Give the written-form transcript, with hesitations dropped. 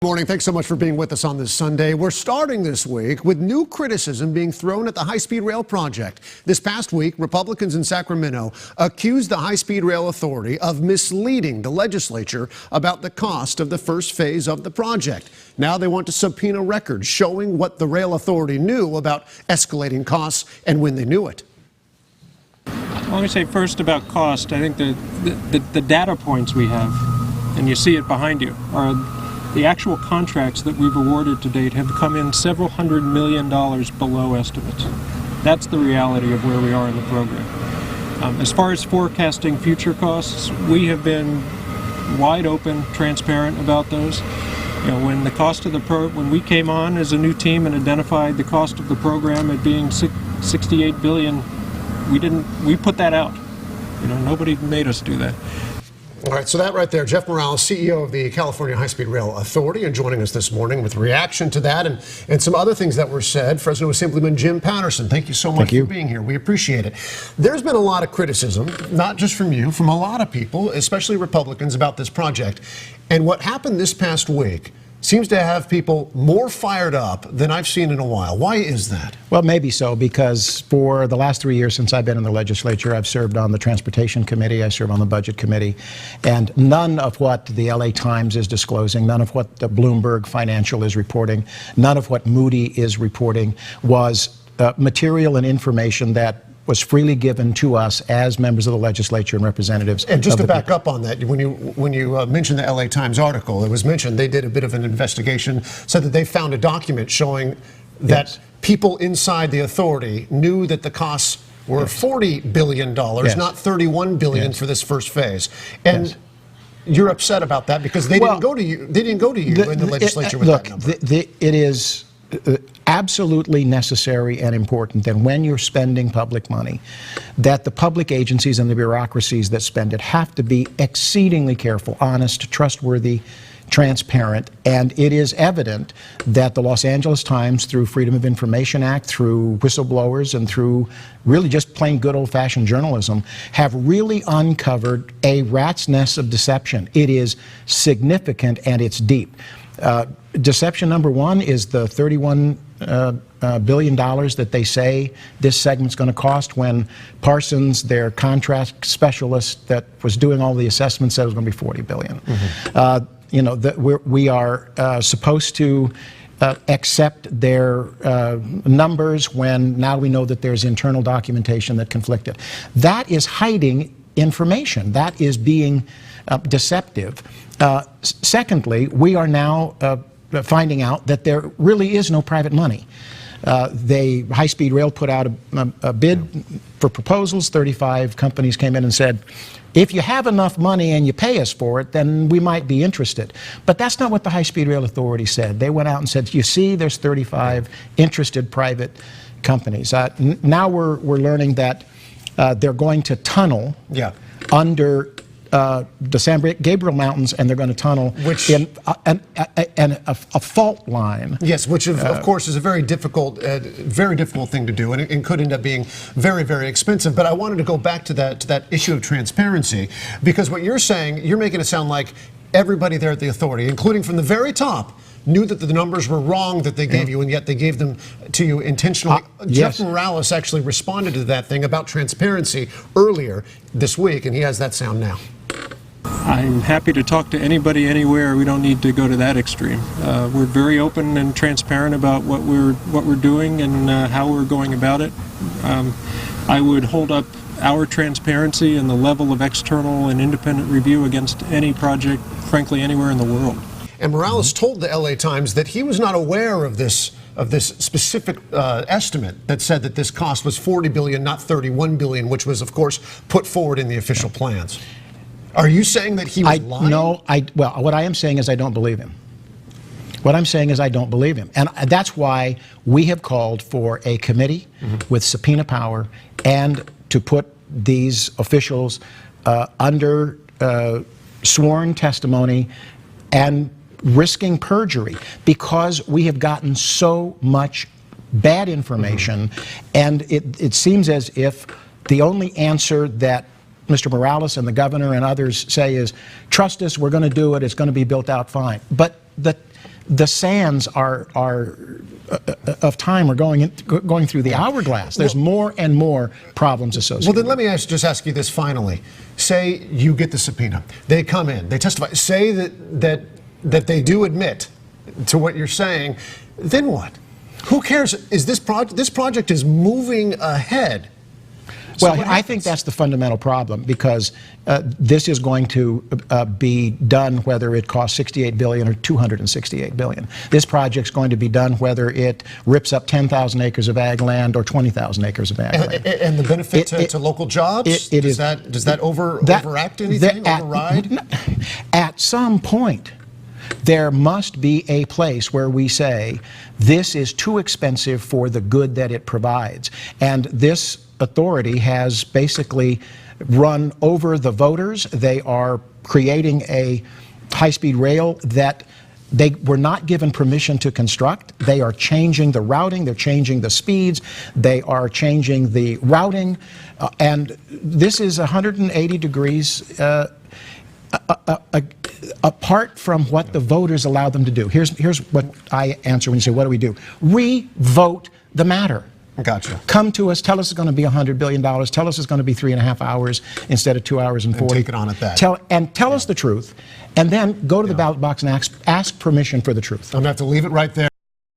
Morning. Thanks so much for being with us on this Sunday. We're starting this week with new criticism being thrown at the high-speed rail project. This past week, Republicans in Sacramento accused the high-speed rail authority of misleading the legislature about the cost of the first phase of the project. Now they want to subpoena records showing what the rail authority knew about escalating costs and when they knew it. Let me say first about cost. I think the data points we have, and you see it behind you, are the actual contracts that we've awarded to date have come in several $100 million below estimates. That's the reality of where we are in the program. As far as forecasting future costs, we have been wide open, transparent about those. You know, when the cost of when we came on as a new team and identified the cost of the program at being $68 billion, we put that out. You know, nobody made us do that. All right, so that right there, Jeff Morales, CEO of the California High-Speed Rail Authority, and joining us this morning with reaction to that and some other things that were said. Fresno Assemblyman Jim Patterson, thank you so much for being here. We appreciate it. There's been a lot of criticism, not just from you, from a lot of people, especially Republicans, about this project. And what happened this past week seems to have people more fired up than I've seen in a while. Why is that? Well, maybe so, because for the last 3 years since I've been in the legislature, I've served on the Transportation Committee, I serve on the Budget Committee, and none of what the LA Times is disclosing, none of what the Bloomberg Financial is reporting, none of what Moody is reporting was material and information that was freely given to us as members of the legislature and representatives. And just to back up on that, when you mentioned the LA Times article, it was mentioned they did a bit of an investigation, said that they found a document showing that people inside the authority knew that the costs were $40 billion, not $31 billion for this first phase. And you're upset about that because they didn't go to you. They didn't go to you in the legislature with that number. It is absolutely necessary and important that when you're spending public money, that the public agencies and the bureaucracies that spend it have to be exceedingly careful, honest, trustworthy, transparent, and it is evident that the Los Angeles Times, through Freedom of Information Act, through whistleblowers, and through really just plain good old-fashioned journalism, have really uncovered a rat's nest of deception. It is significant and it's deep. Deception number one is the $31 billion that they say this segment's going to cost, when Parsons, their contract specialist that was doing all the assessments, said it was going to be $40 billion. You know, we are supposed to accept their numbers when now we know that there's internal documentation that conflicted. That is hiding information. That is being deceptive. Secondly, we are now finding out that there really is no private money. High-speed rail put out a bid for proposals. 35 companies came in and said, if you have enough money and you pay us for it, then we might be interested. But that's not what the High-Speed Rail Authority said. They went out and said, you see, there's 35 interested private companies. Now we're learning that they're going to tunnel under the San Gabriel Mountains, and they're going to tunnel in a fault line. Yes, which of course is a very difficult thing to do, and it could end up being very, very expensive. But I wanted to go back to that issue of transparency, because what you're saying, you're making it sound like everybody there at the authority, including from the very top, knew that the numbers were wrong that they gave you, and yet they gave them to you intentionally. Jeff Morales actually responded to that thing about transparency earlier this week, and he has that sound now. I'm happy to talk to anybody, anywhere. We don't need to go to that extreme. We're very open and transparent about what we're doing and how we're going about it. I would hold up our transparency and the level of external and independent review against any project, frankly, anywhere in the world. And Morales told the LA Times that he was not aware of this specific estimate that said that this cost was $40 billion, not $31 billion, which was, of course, put forward in the official plans. Are you saying that he was lying? No, well, what I am saying is I don't believe him. What I'm saying is I don't believe him. And that's why we have called for a committee with subpoena power and to put these officials under sworn testimony and risking perjury, because we have gotten so much bad information, and it seems as if the only answer that Mr. Morales and the governor and others say is, trust us, we're going to do it, it's going to be built out fine. But the sands of time are going through the hourglass. There's more and more problems associated. Well, then let me just ask you this finally. Say you get the subpoena. They come in. They testify. Say that they do admit to what you're saying. Then what? Who cares? Is this project is moving ahead? Well, I think that's the fundamental problem, because this is going to be done whether it costs $68 billion or $268 billion. This project's going to be done whether it rips up 10,000 acres of ag land or 20,000 acres of ag land. And the benefit to local jobs? Does that overact anything? Override? At some point, there must be a place where we say, this is too expensive for the good that it provides. And this authority has basically run over the voters. They are creating a high-speed rail that they were not given permission to construct. They are changing the routing, they're changing the speeds, they are changing the routing, and this is 180 degrees apart from what the voters allow them to do. Here's what I answer when you say, what do we do? Re-vote the matter. Gotcha. Come to us, tell us it's going to be $100 billion, tell us it's going to be 3.5 hours instead of 2 hours and 40. And take it on at that. Tell us the truth, and then go to the ballot box and ask permission for the truth. I'm going to have to leave it right there.